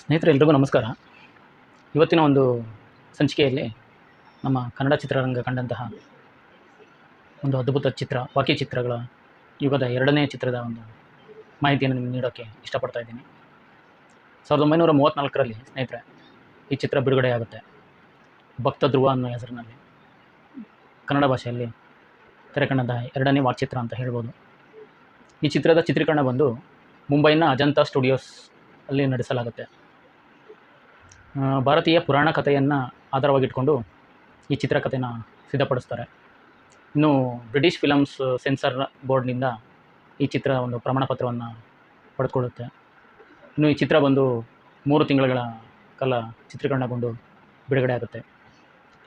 ಸ್ನೇಹಿತರೆ ಎಲ್ರಿಗೂ ನಮಸ್ಕಾರ. ಇವತ್ತಿನ ಒಂದು ಸಂಚಿಕೆಯಲ್ಲಿ ನಮ್ಮ ಕನ್ನಡ ಚಿತ್ರರಂಗ ಕಂಡಂತಹ ಒಂದು ಅದ್ಭುತ ಚಿತ್ರ ವಾಕಿ ಚಿತ್ರಗಳ ಯುಗದ ಎರಡನೇ ಚಿತ್ರದ ಒಂದು ಮಾಹಿತಿಯನ್ನು ನಿಮಗೆ ನೀಡೋಕ್ಕೆ ಇಷ್ಟಪಡ್ತಾ ಇದ್ದೀನಿ. 1934ರಲ್ಲಿ ಸ್ನೇಹಿತರೆ ಈ ಚಿತ್ರ ಬಿಡುಗಡೆಯಾಗುತ್ತೆ. ಭಕ್ತ ಧ್ರುವ ಅನ್ನೋ ಹೆಸರಿನಲ್ಲಿ ಕನ್ನಡ ಭಾಷೆಯಲ್ಲಿ ತೆರೆ ಕಂಡಂತಹ ಎರಡನೇ ವಾಕ್ಚಿತ್ರ ಅಂತ ಹೇಳ್ಬೋದು. ಈ ಚಿತ್ರದ ಚಿತ್ರೀಕರಣ ಬಂದು ಮುಂಬೈನ ಅಜಂತಾ ಸ್ಟುಡಿಯೋಸ್ ಅಲ್ಲಿ ನಡೆಸಲಾಗುತ್ತೆ. ಭಾರತೀಯ ಪುರಾಣ ಕಥೆಯನ್ನು ಆಧಾರವಾಗಿಟ್ಕೊಂಡು ಈ ಚಿತ್ರಕಥೆನ ಸಿದ್ಧಪಡಿಸ್ತಾರೆ. ಇನ್ನು ಬ್ರಿಟಿಷ್ ಫಿಲಮ್ಸ್ ಸೆನ್ಸಾರ್ ಬೋರ್ಡ್ನಿಂದ ಈ ಚಿತ್ರ ಒಂದು ಪ್ರಮಾಣ ಪತ್ರವನ್ನು ಪಡೆದುಕೊಳ್ಳುತ್ತೆ. ಇನ್ನು ಈ ಚಿತ್ರ ಬಂದು 3 ತಿಂಗಳ ಕಾಲ ಚಿತ್ರೀಕರಣಗೊಂಡು ಬಿಡುಗಡೆ ಆಗುತ್ತೆ.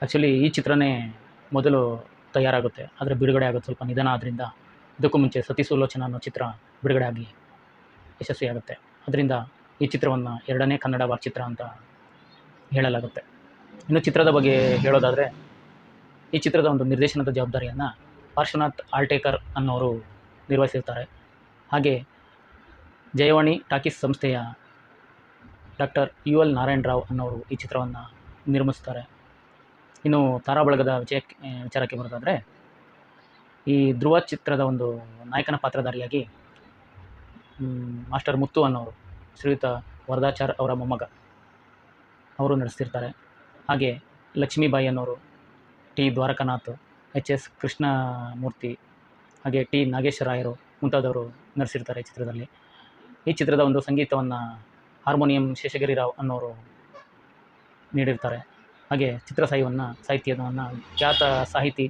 ಆ್ಯಕ್ಚುಲಿ ಈ ಚಿತ್ರನೇ ಮೊದಲು ತಯಾರಾಗುತ್ತೆ, ಆದರೆ ಬಿಡುಗಡೆ ಆಗೋದು ಸ್ವಲ್ಪ ನಿಧಾನ. ಆದ್ದರಿಂದ ಇದಕ್ಕೂ ಮುಂಚೆ ಸತಿ ಸುಲೋಚನಾ ಅನ್ನೋ ಚಿತ್ರ ಬಿಡುಗಡೆ ಆಗಿ ಯಶಸ್ವಿಯಾಗುತ್ತೆ. ಅದರಿಂದ ಈ ಚಿತ್ರವನ್ನು ಎರಡನೇ ಕನ್ನಡ ವಾಕ್ಚಿತ್ರ ಅಂತ ಹೇಳಲಾಗುತ್ತೆ. ಇನ್ನು ಚಿತ್ರದ ಬಗ್ಗೆ ಹೇಳೋದಾದರೆ, ಈ ಚಿತ್ರದ ಒಂದು ನಿರ್ದೇಶನದ ಜವಾಬ್ದಾರಿಯನ್ನು ಪಾರ್ಶ್ವನಾಥ್ ಆಲ್ಟೇಕರ್ ಅನ್ನೋರು ನಿರ್ವಹಿಸಿರ್ತಾರೆ. ಹಾಗೆ ಜಯವಾಣಿ ಟಾಕೀಸ್ ಸಂಸ್ಥೆಯ ಡಾಕ್ಟರ್ UL ನಾರಾಯಣ ರಾವ್ ಅನ್ನೋರು ಈ ಚಿತ್ರವನ್ನು ನಿರ್ಮಿಸ್ತಾರೆ. ಇನ್ನು ತಾರಾಬಳಗದ ವಿಚಾರಕ್ಕೆ ಬರೋದಾದರೆ, ಈ ಧ್ರುವ ಚಿತ್ರದ ಒಂದು ನಾಯಕನ ಪಾತ್ರಧಾರಿಯಾಗಿ ಮಾಸ್ಟರ್ ಮುತ್ತು ಅನ್ನೋರು ಶ್ರೀಯುತ ವರದಾಚಾರ್ ಅವರ ಮೊಮ್ಮಗ ಅವರು ನಡೆಸ್ತಿರ್ತಾರೆ. ಹಾಗೆ ಲಕ್ಷ್ಮೀಬಾಯಿ ಅನ್ನೋರು, ಟಿ ದ್ವಾರಕನಾಥ್, HS ಕೃಷ್ಣಮೂರ್ತಿ, ಹಾಗೆ ಟಿ ನಾಗೇಶ್ವರಾಯರು ಮುಂತಾದವರು ನಡೆಸಿರ್ತಾರೆ ಈ ಚಿತ್ರದಲ್ಲಿ. ಈ ಚಿತ್ರದ ಒಂದು ಸಂಗೀತವನ್ನು ಹಾರ್ಮೋನಿಯಂ ಶೇಷಗಿರಿ ರಾವ್ ಅನ್ನೋರು ನೀಡಿರ್ತಾರೆ. ಹಾಗೆ ಸಾಹಿತ್ಯವನ್ನು ಖ್ಯಾತ ಸಾಹಿತಿ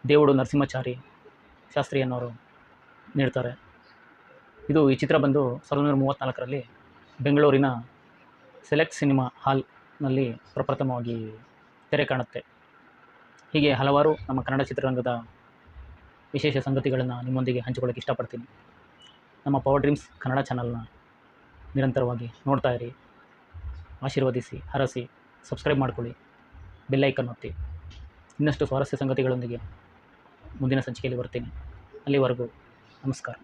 ದೇವುಡು ನರಸಿಂಹಾಚಾರಿ ಶಾಸ್ತ್ರಿ ಅನ್ನೋರು ನೀಡ್ತಾರೆ. ಈ ಚಿತ್ರ ಬಂದು 1934ರಲ್ಲಿ ಬೆಂಗಳೂರಿನ ಸೆಲೆಕ್ಟ್ ಸಿನಿಮಾ ಹಾಲ್ನಲ್ಲಿ ಪ್ರಪ್ರಥಮವಾಗಿ ತೆರೆ ಕಾಣುತ್ತೆ. ಹೀಗೆ ಹಲವಾರು ನಮ್ಮ ಕನ್ನಡ ಚಿತ್ರರಂಗದ ವಿಶೇಷ ಸಂಗತಿಗಳನ್ನು ನಿಮ್ಮೊಂದಿಗೆ ಹಂಚಿಕೊಳ್ಳೋಕ್ಕೆ ಇಷ್ಟಪಡ್ತೀನಿ. ನಮ್ಮ ಪವರ್ ಡ್ರೀಮ್ಸ್ ಕನ್ನಡ ಚಾನಲ್ನ ನಿರಂತರವಾಗಿ ನೋಡ್ತಾ ಇರಿ, ಆಶೀರ್ವದಿಸಿ, ಹರಸಿ, ಸಬ್ಸ್ಕ್ರೈಬ್ ಮಾಡ್ಕೊಳ್ಳಿ, ಬೆಲ್ ಐಕನ್ ಒತ್ತಿ. ಇನ್ನಷ್ಟು ಸ್ವಾರಸ್ಯ ಸಂಗತಿಗಳೊಂದಿಗೆ ಮುಂದಿನ ಸಂಚಿಕೆಯಲ್ಲಿ ಬರ್ತೀನಿ. ಅಲ್ಲಿವರೆಗೂ ನಮಸ್ಕಾರ.